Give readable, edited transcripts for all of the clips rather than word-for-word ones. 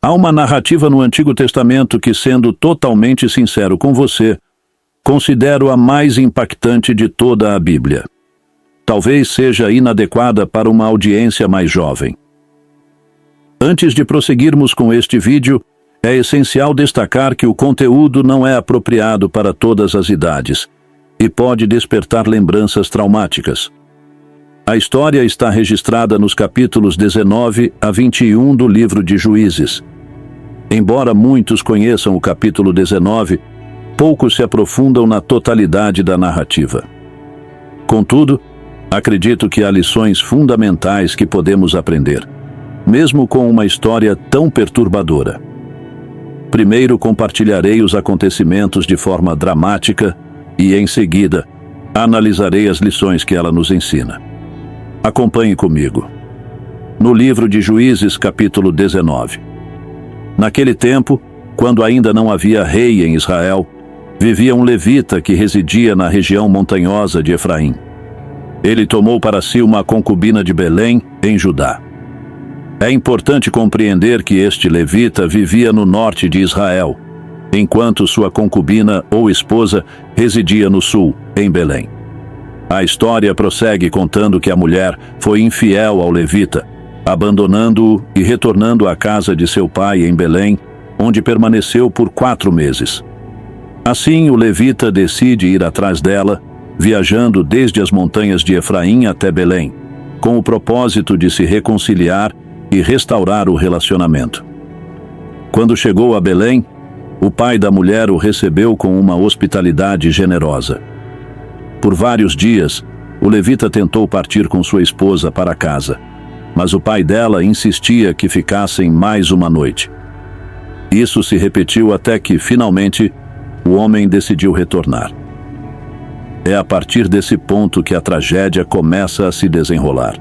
Há uma narrativa no Antigo Testamento que, sendo totalmente sincero com você, considero a mais impactante de toda a Bíblia. Talvez seja inadequada para uma audiência mais jovem. Antes de prosseguirmos com este vídeo, é essencial destacar que o conteúdo não é apropriado para todas as idades e pode despertar lembranças traumáticas. A história está registrada nos capítulos 19 a 21 do livro de Juízes. Embora muitos conheçam o capítulo 19, poucos se aprofundam na totalidade da narrativa. Contudo, acredito que há lições fundamentais que podemos aprender, mesmo com uma história tão perturbadora. Primeiro compartilharei os acontecimentos de forma dramática e, em seguida, analisarei as lições que ela nos ensina. Acompanhe comigo. No livro de Juízes, capítulo 19. Naquele tempo, quando ainda não havia rei em Israel, vivia um levita que residia na região montanhosa de Efraim. Ele tomou para si uma concubina de Belém, em Judá. É importante compreender que este levita vivia no norte de Israel, enquanto sua concubina ou esposa residia no sul, em Belém. A história prossegue contando que a mulher foi infiel ao levita, abandonando-o e retornando à casa de seu pai em Belém, onde permaneceu por 4 meses. Assim, o levita decide ir atrás dela, viajando desde as montanhas de Efraim até Belém, com o propósito de se reconciliar e restaurar o relacionamento. Quando chegou a Belém, o pai da mulher o recebeu com uma hospitalidade generosa. Por vários dias, o levita tentou partir com sua esposa para casa, mas o pai dela insistia que ficassem mais uma noite. Isso se repetiu até que, finalmente, o homem decidiu retornar. É a partir desse ponto que a tragédia começa a se desenrolar.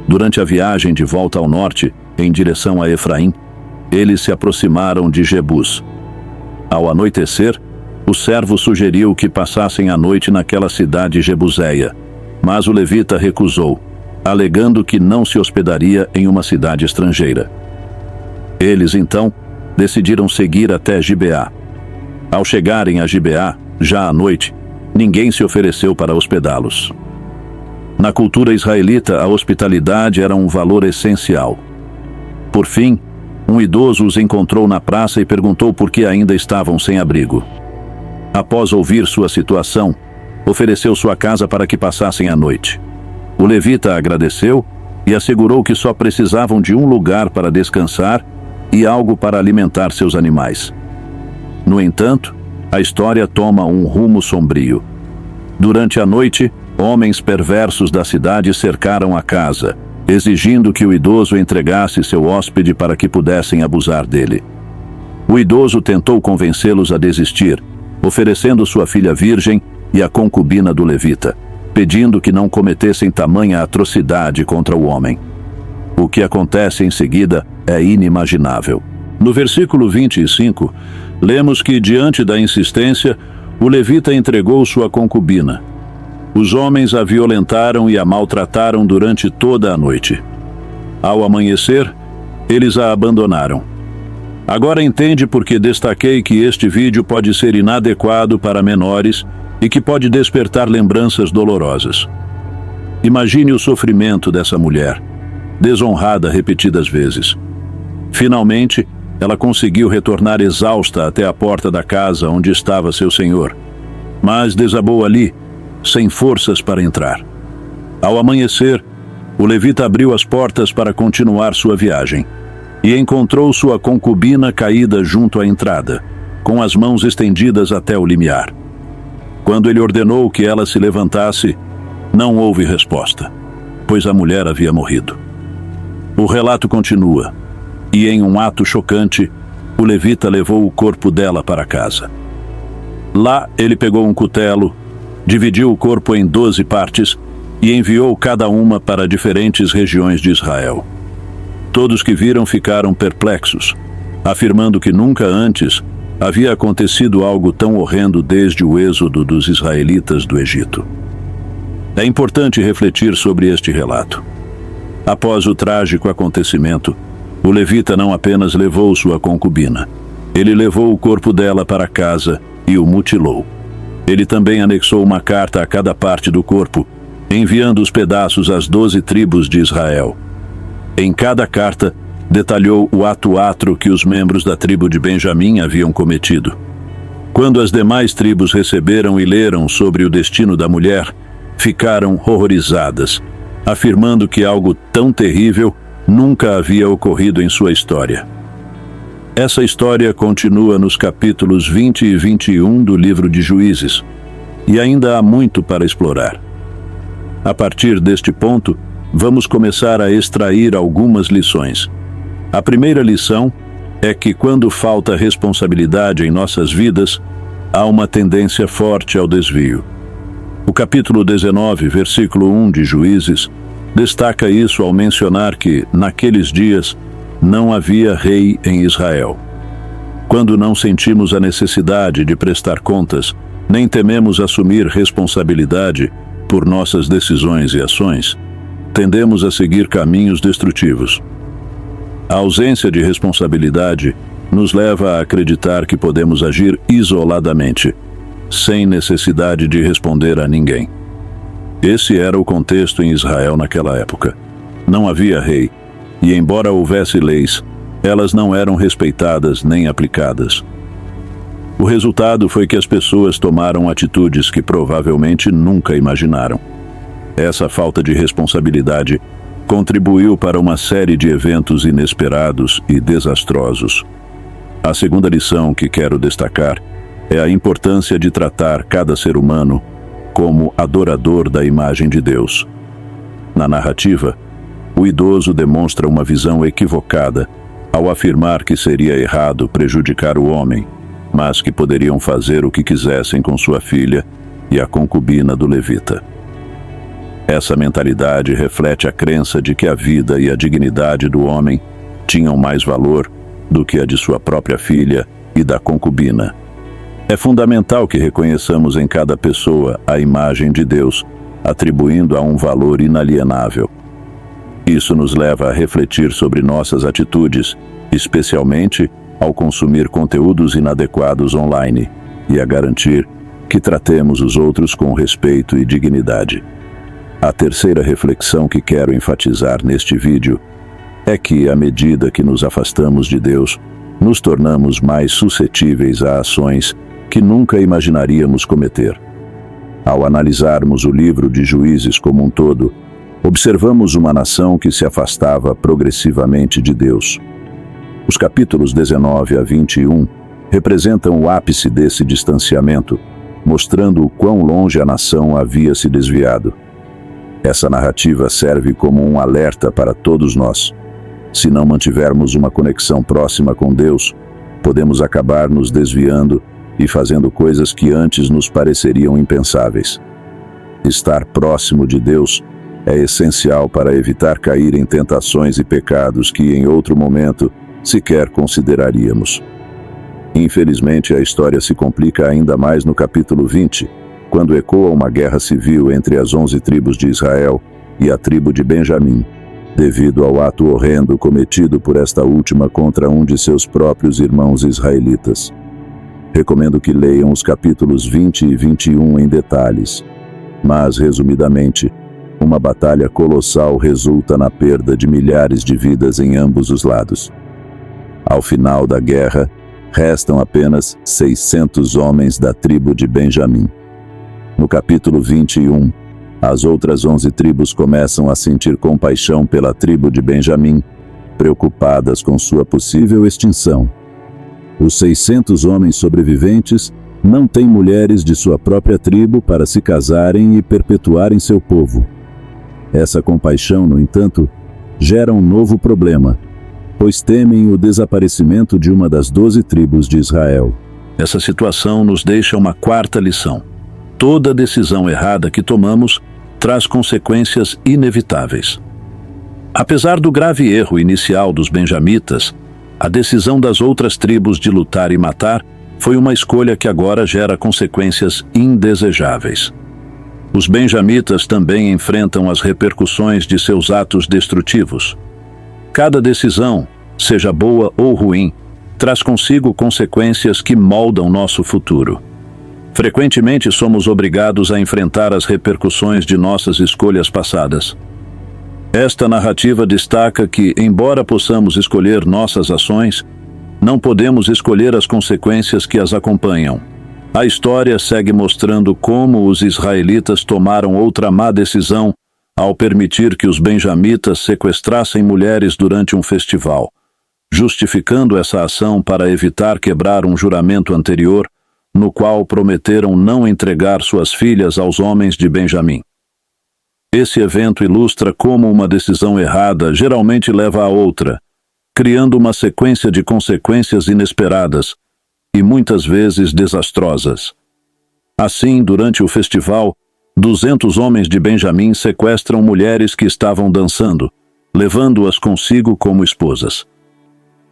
Durante a viagem de volta ao norte, em direção a Efraim, eles se aproximaram de Jebus. Ao anoitecer, o servo sugeriu que passassem a noite naquela cidade jebuseia, mas o levita recusou, alegando que não se hospedaria em uma cidade estrangeira. Eles, então, decidiram seguir até Gibeá. Ao chegarem a Gibeá, já à noite, ninguém se ofereceu para hospedá-los. Na cultura israelita, a hospitalidade era um valor essencial. Por fim, um idoso os encontrou na praça e perguntou por que ainda estavam sem abrigo. Após ouvir sua situação, ofereceu sua casa para que passassem a noite. O levita agradeceu e assegurou que só precisavam de um lugar para descansar e algo para alimentar seus animais. No entanto, a história toma um rumo sombrio. Durante a noite, homens perversos da cidade cercaram a casa, exigindo que o idoso entregasse seu hóspede para que pudessem abusar dele. O idoso tentou convencê-los a desistir, oferecendo sua filha virgem e a concubina do levita, pedindo que não cometessem tamanha atrocidade contra o homem. O que acontece em seguida é inimaginável. No versículo 25, lemos que, diante da insistência, o levita entregou sua concubina. Os homens a violentaram e a maltrataram durante toda a noite. Ao amanhecer, eles a abandonaram. Agora entende por que destaquei que este vídeo pode ser inadequado para menores e que pode despertar lembranças dolorosas. Imagine o sofrimento dessa mulher, desonrada repetidas vezes. Finalmente, ela conseguiu retornar exausta até a porta da casa onde estava seu senhor, mas desabou ali, sem forças para entrar. Ao amanhecer, o levita abriu as portas para continuar sua viagem e encontrou sua concubina caída junto à entrada, com as mãos estendidas até o limiar. Quando ele ordenou que ela se levantasse, não houve resposta, pois a mulher havia morrido. O relato continua, e em um ato chocante, o levita levou o corpo dela para casa. Lá, ele pegou um cutelo, dividiu o corpo em 12 partes e enviou cada uma para diferentes regiões de Israel. Todos que viram ficaram perplexos, afirmando que nunca antes havia acontecido algo tão horrendo desde o êxodo dos israelitas do Egito. É importante refletir sobre este relato. Após o trágico acontecimento, O levita não apenas levou sua concubina, ele levou o corpo dela para casa e o mutilou. Ele também anexou uma carta a cada parte do corpo, enviando os pedaços às 12 tribos de Israel. Em cada carta, detalhou o ato que os membros da tribo de Benjamim haviam cometido. Quando as demais tribos receberam e leram sobre o destino da mulher, ficaram horrorizadas, afirmando que algo tão terrível nunca havia ocorrido em sua história. Essa história continua nos capítulos 20 e 21 do livro de Juízes, e ainda há muito para explorar. A partir deste ponto, vamos começar a extrair algumas lições. A primeira lição é que quando falta responsabilidade em nossas vidas, há uma tendência forte ao desvio. O capítulo 19, versículo 1 de Juízes, destaca isso ao mencionar que, naqueles dias, não havia rei em Israel. Quando não sentimos a necessidade de prestar contas, nem tememos assumir responsabilidade por nossas decisões e ações, tendemos a seguir caminhos destrutivos. A ausência de responsabilidade nos leva a acreditar que podemos agir isoladamente, sem necessidade de responder a ninguém. Esse era o contexto em Israel naquela época. Não havia rei, e embora houvesse leis, elas não eram respeitadas nem aplicadas. O resultado foi que as pessoas tomaram atitudes que provavelmente nunca imaginaram. Essa falta de responsabilidade contribuiu para uma série de eventos inesperados e desastrosos. A segunda lição que quero destacar é a importância de tratar cada ser humano como adorador da imagem de Deus. Na narrativa, o idoso demonstra uma visão equivocada ao afirmar que seria errado prejudicar o homem, mas que poderiam fazer o que quisessem com sua filha e a concubina do levita. Essa mentalidade reflete a crença de que a vida e a dignidade do homem tinham mais valor do que a de sua própria filha e da concubina. É fundamental que reconheçamos em cada pessoa a imagem de Deus, atribuindo a um valor inalienável. Isso nos leva a refletir sobre nossas atitudes, especialmente ao consumir conteúdos inadequados online, e a garantir que tratemos os outros com respeito e dignidade. A terceira reflexão que quero enfatizar neste vídeo é que, à medida que nos afastamos de Deus, nos tornamos mais suscetíveis a ações que nunca imaginaríamos cometer. Ao analisarmos o livro de Juízes como um todo, observamos uma nação que se afastava progressivamente de Deus. Os capítulos 19 a 21 representam o ápice desse distanciamento, mostrando o quão longe a nação havia se desviado. Essa narrativa serve como um alerta para todos nós. Se não mantivermos uma conexão próxima com Deus, podemos acabar nos desviando e fazendo coisas que antes nos pareceriam impensáveis. Estar próximo de Deus é essencial para evitar cair em tentações e pecados que, em outro momento, sequer consideraríamos. Infelizmente, a história se complica ainda mais no capítulo 20, quando ecoa uma guerra civil entre as 11 tribos de Israel e a tribo de Benjamim, devido ao ato horrendo cometido por esta última contra um de seus próprios irmãos israelitas. Recomendo que leiam os capítulos 20 e 21 em detalhes, mas, resumidamente, uma batalha colossal resulta na perda de milhares de vidas em ambos os lados. Ao final da guerra, restam apenas 600 homens da tribo de Benjamim. No capítulo 21, as outras 11 tribos começam a sentir compaixão pela tribo de Benjamim, preocupadas com sua possível extinção. Os 600 homens sobreviventes não têm mulheres de sua própria tribo para se casarem e perpetuarem seu povo. Essa compaixão, no entanto, gera um novo problema, pois temem o desaparecimento de uma das 12 tribos de Israel. Essa situação nos deixa uma quarta lição. Toda decisão errada que tomamos traz consequências inevitáveis. Apesar do grave erro inicial dos benjamitas, a decisão das outras tribos de lutar e matar foi uma escolha que agora gera consequências indesejáveis. Os benjamitas também enfrentam as repercussões de seus atos destrutivos. Cada decisão, seja boa ou ruim, traz consigo consequências que moldam nosso futuro. Frequentemente somos obrigados a enfrentar as repercussões de nossas escolhas passadas. Esta narrativa destaca que, embora possamos escolher nossas ações, não podemos escolher as consequências que as acompanham. A história segue mostrando como os israelitas tomaram outra má decisão ao permitir que os benjamitas sequestrassem mulheres durante um festival, justificando essa ação para evitar quebrar um juramento anterior, no qual prometeram não entregar suas filhas aos homens de Benjamim. Esse evento ilustra como uma decisão errada geralmente leva a outra, criando uma sequência de consequências inesperadas e muitas vezes desastrosas. Assim, durante o festival, 200 homens de Benjamim sequestram mulheres que estavam dançando, levando-as consigo como esposas.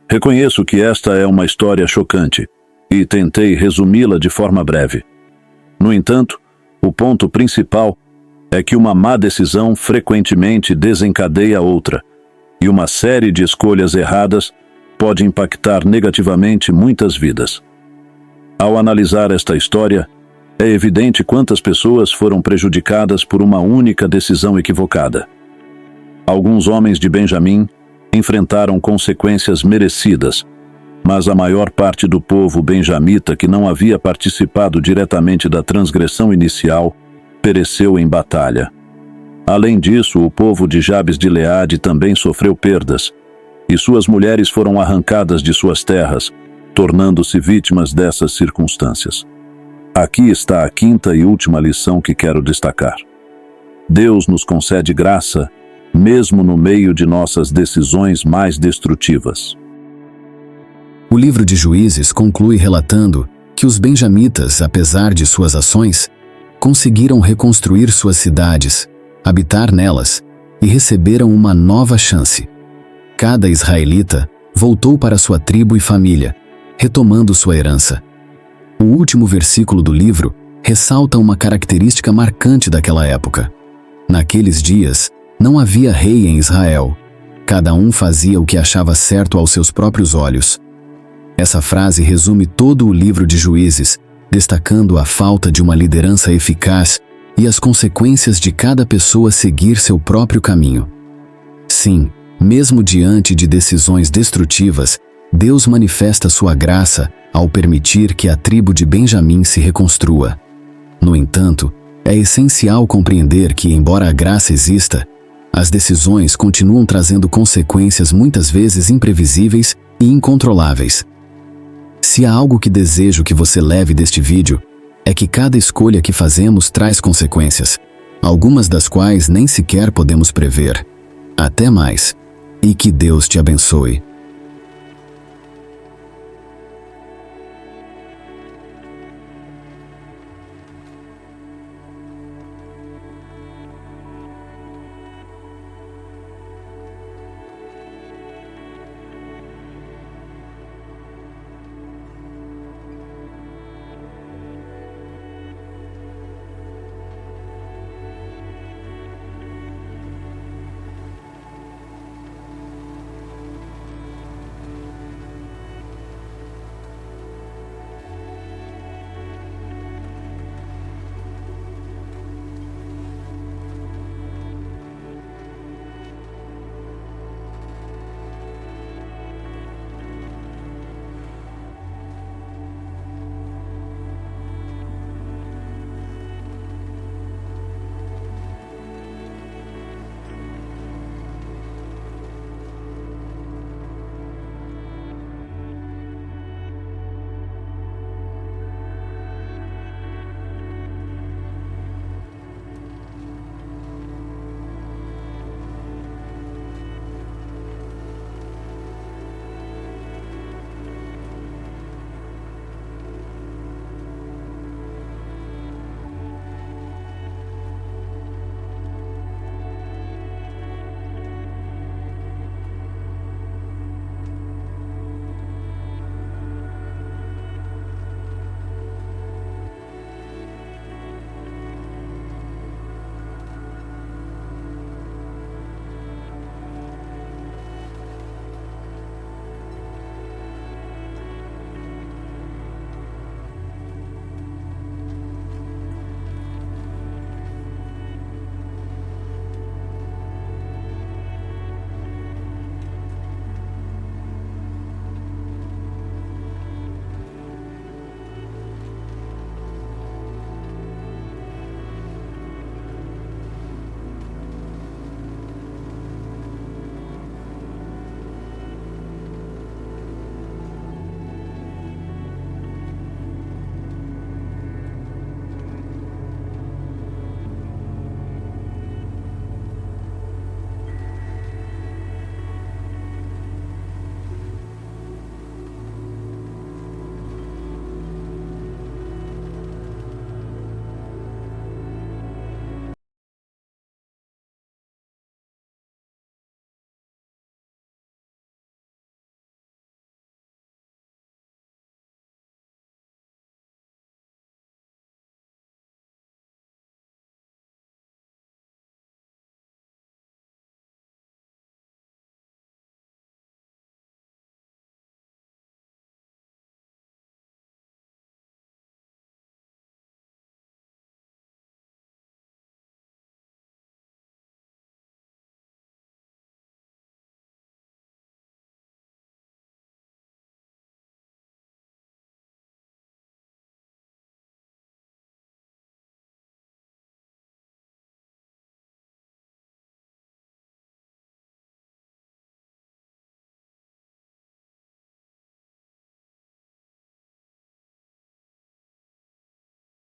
Reconheço que esta é uma história chocante e tentei resumi-la de forma breve. No entanto, o ponto principal é que uma má decisão frequentemente desencadeia outra, e uma série de escolhas erradas pode impactar negativamente muitas vidas. Ao analisar esta história, é evidente quantas pessoas foram prejudicadas por uma única decisão equivocada. Alguns homens de Benjamim enfrentaram consequências merecidas, mas a maior parte do povo benjamita que não havia participado diretamente da transgressão inicial pereceu em batalha. Além disso, o povo de Jabes de Gileade também sofreu perdas, e suas mulheres foram arrancadas de suas terras, tornando-se vítimas dessas circunstâncias. Aqui está a quinta e última lição que quero destacar. Deus nos concede graça, mesmo no meio de nossas decisões mais destrutivas. O livro de Juízes conclui relatando que os benjamitas, apesar de suas ações, conseguiram reconstruir suas cidades, habitar nelas e receberam uma nova chance. Cada israelita voltou para sua tribo e família, retomando sua herança. O último versículo do livro ressalta uma característica marcante daquela época. Naqueles dias, não havia rei em Israel. Cada um fazia o que achava certo aos seus próprios olhos. Essa frase resume todo o livro de Juízes, destacando a falta de uma liderança eficaz e as consequências de cada pessoa seguir seu próprio caminho. Sim, mesmo diante de decisões destrutivas, Deus manifesta sua graça ao permitir que a tribo de Benjamim se reconstrua. No entanto, é essencial compreender que, embora a graça exista, as decisões continuam trazendo consequências muitas vezes imprevisíveis e incontroláveis. Se há algo que desejo que você leve deste vídeo, é que cada escolha que fazemos traz consequências, algumas das quais nem sequer podemos prever. Até mais, e que Deus te abençoe.